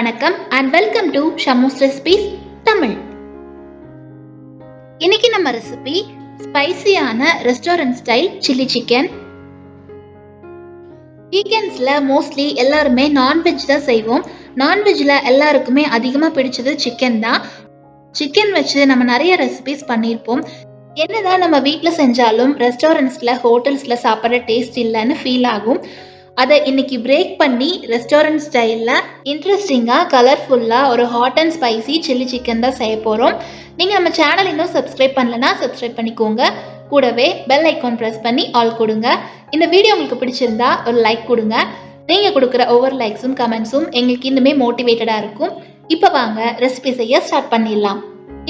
வணக்கம் and welcome to Shamu's recipes Tamil. இன்னைக்கு நம்ம ரெசிபி ஸ்பைசியான ரெஸ்டாரண்ட் ஸ்டைல் சில்லி சிக்கன். வீக்கெண்ட்ஸ்ல மோஸ்ட்லி எல்லாருமே நான்வெஜ் தான் செய்வோம். நான்வெஜ்ல எல்லாருக்குமே அதிகமாக பிடிச்சது சிக்கன் தான். சிக்கன் வச்சு நம்ம நிறைய ரெசிபிஸ் பண்ணியிருப்போம். என்னதான் நம்ம வீட்டில் செஞ்சாலும் ரெஸ்டாரண்ட்ஸில் ஹோட்டல்ஸில் சாப்பிட்ற டேஸ்ட் இல்லைன்னு ஃபீல் ஆகும். அதை இன்னைக்கு பிரேக் பண்ணி ரெஸ்டாரண்ட் ஸ்டைலில் இன்ட்ரெஸ்டிங்காக கலர்ஃபுல்லாக ஒரு hot and spicy chilli chicken தான் செய்ய போகிறோம். நீங்கள் நம்ம சேனல் இன்னும் சப்ஸ்கிரைப் பண்ணலன்னா சப்ஸ்கிரைப் பண்ணிக்கோங்க. கூடவே பெல் ஐக்கான் ப்ரெஸ் பண்ணி ஆல் கொடுங்க. இந்த வீடியோ உங்களுக்கு பிடிச்சிருந்தா ஒரு லைக் கொடுங்க. நீங்கள் கொடுக்குற ஒவ்வொரு லைக்ஸும் கமெண்ட்ஸும் எங்களுக்கு இன்னுமே மோட்டிவேட்டடாக இருக்கும். இப்போ வாங்க ரெசிபி செய்ய ஸ்டார்ட் பண்ணிடலாம்.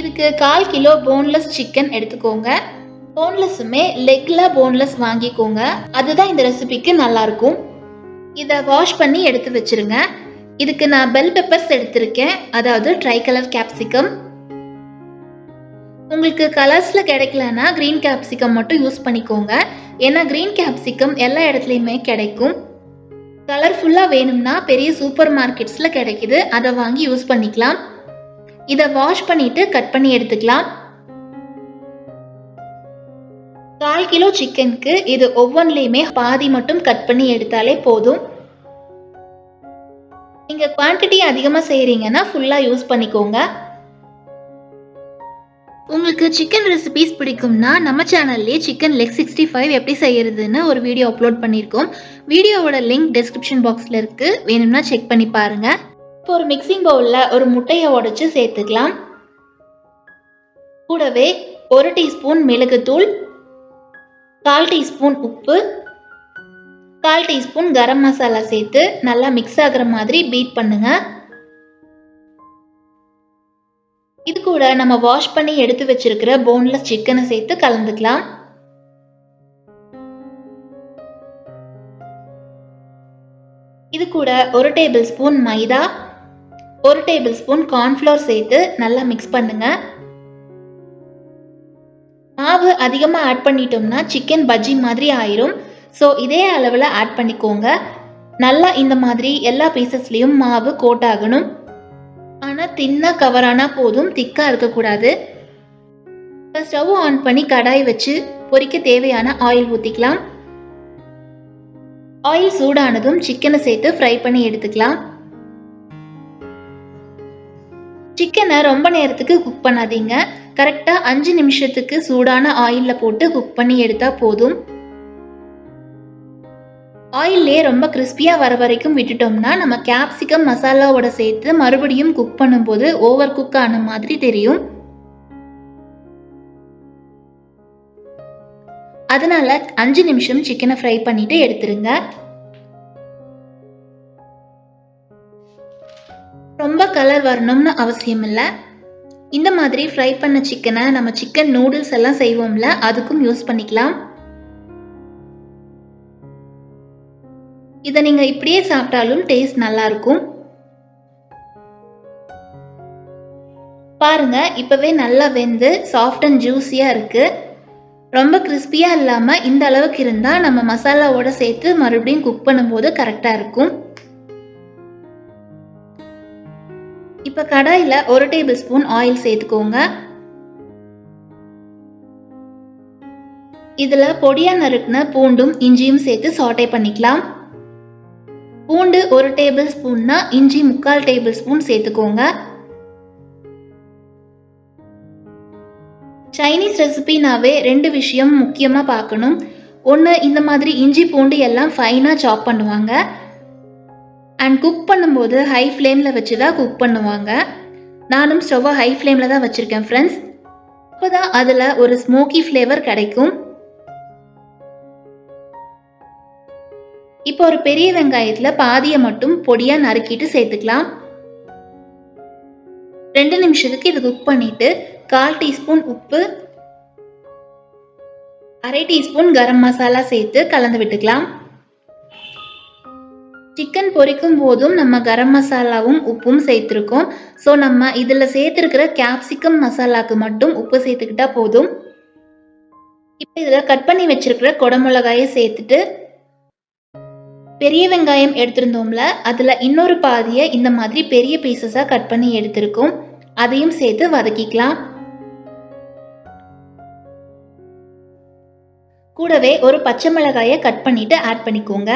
இதுக்கு 1/4 கிலோ போன்லெஸ் சிக்கன் எடுத்துக்கோங்க. போன்லெஸ்ஸுமே லெக்கில் போன்லெஸ் வாங்கிக்கோங்க. அதுதான் இந்த ரெசிபிக்கு நல்லாயிருக்கும். இதை வாஷ் பண்ணி எடுத்து வச்சிருங்க. இதுக்கு நான் பெல் பெப்பர்ஸ் எடுத்திருக்கேன், அதாவது ட்ரை கலர் கேப்சிகம். உங்களுக்கு கலர்ஸில் கிடைக்கலன்னா க்ரீன் கேப்சிகம் மட்டும் யூஸ் பண்ணிக்கோங்க. ஏன்னா க்ரீன் கேப்சிகம் எல்லா இடத்துலையுமே கிடைக்கும். கலர்ஃபுல்லாக வேணும்னா பெரிய சூப்பர் மார்க்கெட்ஸில் கிடைக்குது, அதை வாங்கி யூஸ் பண்ணிக்கலாம். இதை வாஷ் பண்ணிட்டு கட் பண்ணி எடுத்துக்கலாம். 1/4 கிலோ சிக்கனுக்கு இது ஒவ்வொன்றிலையுமே பாதி மட்டும் கட் பண்ணி எடுத்தாலே போதும். நீங்க குவான்டிட்டி அதிகமாக செய்கிறீங்கன்னா ஃபுல்லாக யூஸ் பண்ணிக்கோங்க. உங்களுக்கு சிக்கன் ரெசிபிஸ் பிடிக்கும்னா நம்ம சேனல்லே சிக்கன் லெக் 65 எப்படி செய்யறதுன்னு ஒரு வீடியோ அப்லோட் பண்ணியிருக்கோம். வீடியோவோட லிங்க் டிஸ்கிரிப்ஷன் பாக்ஸில் இருக்கு, வேணும்னா செக் பண்ணி பாருங்க. இப்போ ஒரு மிக்சிங் பவுலில் ஒரு முட்டையை உடைச்சு சேர்த்துக்கலாம். கூடவே 1 டீஸ்பூன் மிளகுத்தூள், 1/4 டீஸ்பூன் உப்பு, 1/4 டீஸ்பூன் கரம் மசாலா சேர்த்து நல்லா மிக்ஸ் ஆகிற மாதிரி பீட் பண்ணுங்க. இது கூட நம்ம வாஷ் பண்ணி எடுத்து வச்சிருக்கிற போன்லெஸ் சிக்கனை சேர்த்து கலந்துக்கலாம். இது கூட 1 டேபிள் ஸ்பூன் மைதா, 1 டேபிள் ஸ்பூன் கார்ன்ஃப்ளவர் சேர்த்து நல்லா மிக்ஸ் பண்ணுங்க. மாவு அதிகமாக ஆட் பண்ணிட்டோம்னா சிக்கன் பஜ்ஜி மாதிரி ஆயிரும். ஸோ இதே அளவில் ஆட் பண்ணிக்கோங்க. நல்லா இந்த மாதிரி எல்லா பீசஸ்லேயும் மாவு கோட் ஆகணும். ஆனால் தின்னாக கவர் ஆனால் போதும், திக்காக இருக்கக்கூடாது. ஸ்டவ் ஆன் பண்ணி கடாய் வச்சு பொரிக்க தேவையான ஆயில் ஊற்றிக்கலாம். ஆயில் சூடானதும் சிக்கனை சேர்த்து ஃப்ரை பண்ணி எடுத்துக்கலாம். சிக்கனை ரொம்ப நேரத்துக்கு குக் பண்ணாதீங்க. கரெக்டாக 5 நிமிஷத்துக்கு சூடான ஆயிலில் போட்டு குக் பண்ணி எடுத்தால் போதும். ஆயிலே ரொம்ப கிறிஸ்பியாக வர வரைக்கும் விட்டுட்டோம்னா நம்ம கேப்சிகம் மசாலாவோட சேர்த்து மறுபடியும் குக் பண்ணும்போது ஓவர் குக் ஆன மாதிரி தெரியும். அதனால 5 நிமிஷம் சிக்கனை ஃப்ரை பண்ணிட்டு எடுத்துருங்க. ரொம்ப கலர் வரணும்னு அவசியம் இல்லை. இந்த மாதிரி ஃப்ரை பண்ண சிக்கனை நம்ம சிக்கன் நூடுல்ஸ் எல்லாம் செய்வோம்ல, அதுக்கும் யூஸ் பண்ணிக்கலாம். இதை நீங்க இப்படியே சாப்பிட்டாலும் டேஸ்ட் நல்லா இருக்கும். பாருங்க, இப்பவே நல்லா வெந்து சாஃப்ட் அண்ட் ஜூஸியா இருக்கு. ரொம்ப கிறிஸ்பியா இல்லாம இந்த அளவுக்கு இருந்தா நம்ம மசாலாவோட சேர்த்து மறுபடியும் குக் பண்ணும்போது கரெக்டா இருக்கும். இப்ப கடாயில 1 டேபிள் ஸ்பூன் ஆயில் சேர்த்துக்கோங்க. இதுல பொடியா நறுக்குன பூண்டும் இஞ்சியும் சேர்த்து சாட்டே பண்ணிக்கலாம். பூண்டு 1 டேபிள் ஸ்பூன்னா இஞ்சி 3/4 டேபிள் ஸ்பூன் சேர்த்துக்கோங்க. சைனீஸ் ரெசிபினாவே 2 விஷயம் முக்கியமா பார்க்கணும். ஒன்று, இந்த மாதிரி இஞ்சி பூண்டு எல்லாம் ஃபைனா சாப் பண்ணுவாங்க. அண்ட் குக் பண்ணும்போது ஹை ஃப்ளேமில் வச்சு தான் குக் பண்ணுவாங்க. நானும் ஸ்டவ்வை ஹை ஃப்ளேமில் தான் வச்சுருக்கேன் ஃப்ரெண்ட்ஸ். அப்போ தான் அதில் ஒரு ஸ்மோக்கி ஃப்ளேவர் கிடைக்கும். இப்போ ஒரு பெரிய வெங்காயத்தில் பாதியை மட்டும் பொடியாக நறுக்கிட்டு சேர்த்துக்கலாம். 2 நிமிஷத்துக்கு இது குக் பண்ணிட்டு 1/4 டீஸ்பூன் உப்பு, 1/2 டீஸ்பூன் கரம் மசாலா சேர்த்து கலந்து விட்டுக்கலாம். சிக்கன் பொரிக்கும் போதும் நம்ம கரம் மசாலாவும் உப்பும் சேர்த்துருக்கோம். ஸோ நம்ம இதில் சேர்த்துருக்கிற கேப்சிகம் மசாலாவுக்கு மட்டும் உப்பு சேர்த்துக்கிட்டா போதும். இப்போ இதில் கட் பண்ணி வச்சிருக்கிற குடமிளகாயை சேர்த்துட்டு பெரிய வெங்காயம் எடுத்திருந்தோம்ல, அதில் இன்னொரு பாதியை இந்த மாதிரி பெரிய பீசஸாக கட் பண்ணி எடுத்திருக்கோம். அதையும் சேர்த்து வதக்கிக்கலாம். கூடவே ஒரு பச்சை மிளகாயை கட் பண்ணிட்டு ஆட் பண்ணிக்கோங்க.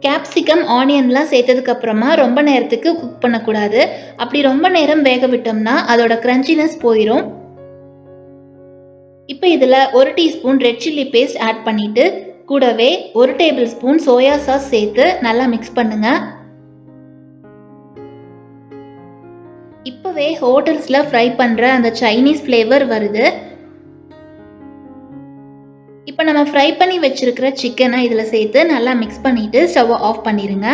கேப்சிகம், ஆனியன்லாம் சேர்த்ததுக்கு அப்புறமா ரொம்ப நேரத்துக்கு குக் பண்ணக்கூடாது. அப்படி ரொம்ப நேரம் வேக விட்டோம்னா அதோட கிரன்ச்சினஸ் போயிடும். இப்போ இதில் 1 teaspoon red chilli paste add பண்ணிட்டு கூடவே 1 டேபிள் ஸ்பூன் சோயா சாஸ் சேர்த்து நல்லா மிக்ஸ் பண்ணுங்க. இப்போவே ஹோட்டல்ஸில் ஃப்ரை பண்ணுற அந்த சைனீஸ் ஃப்ளேவர் வருது. இப்போ நம்ம ஃப்ரை பண்ணி வச்சிருக்கிற சிக்கனை இதில் சேர்த்து நல்லா மிக்ஸ் பண்ணிட்டு ஸ்டவ் ஆஃப் பண்ணிடுங்க.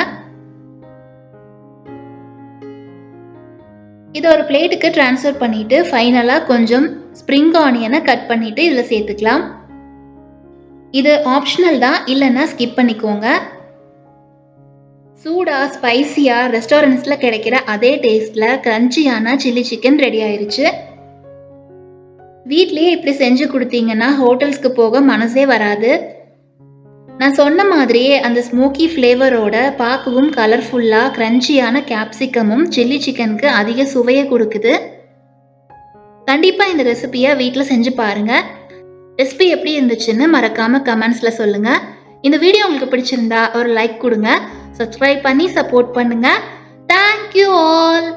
இதை ஒரு பிளேட்டுக்கு ட்ரான்ஸ்ஃபர் பண்ணிட்டு ஃபைனலாக கொஞ்சம் ஸ்ப்ரிங் ஆனியனை கட் பண்ணிட்டு இதில் சேர்த்துக்கலாம். இது ஆப்ஷனல் தான், இல்லைன்னா ஸ்கிப் பண்ணிக்கோங்க. சூடாக ஸ்பைசியாக ரெஸ்டாரண்ட்ஸில் கிடைக்கிற அதே டேஸ்ட்டில் கிரன்ச்சியான சில்லி சிக்கன் ரெடி ஆயிருச்சு. வீட்லேயே இப்படி செஞ்சு கொடுத்தீங்கன்னா ஹோட்டல்ஸ்க்கு போக மனசே வராது. நான் சொன்ன மாதிரியே அந்த ஸ்மோக்கி ஃப்ளேவரோட பார்க்கவும் கலர்ஃபுல்லாக கிரன்ச்சியான கேப்சிகமும் சில்லி சிக்கனுக்கு அதிக சுவையை கொடுக்குது. கண்டிப்பாக இந்த ரெசிபியை வீட்டில் செஞ்சு பாருங்கள். ரெசிபி எப்படி இருந்துச்சுன்னு மறக்காமல் கமெண்ட்ஸில் சொல்லுங்கள். இந்த வீடியோ உங்களுக்கு பிடிச்சிருந்தா ஒரு லைக் கொடுங்க. சப்ஸ்கிரைப் பண்ணி சப்போர்ட் பண்ணுங்கள். Thank you all.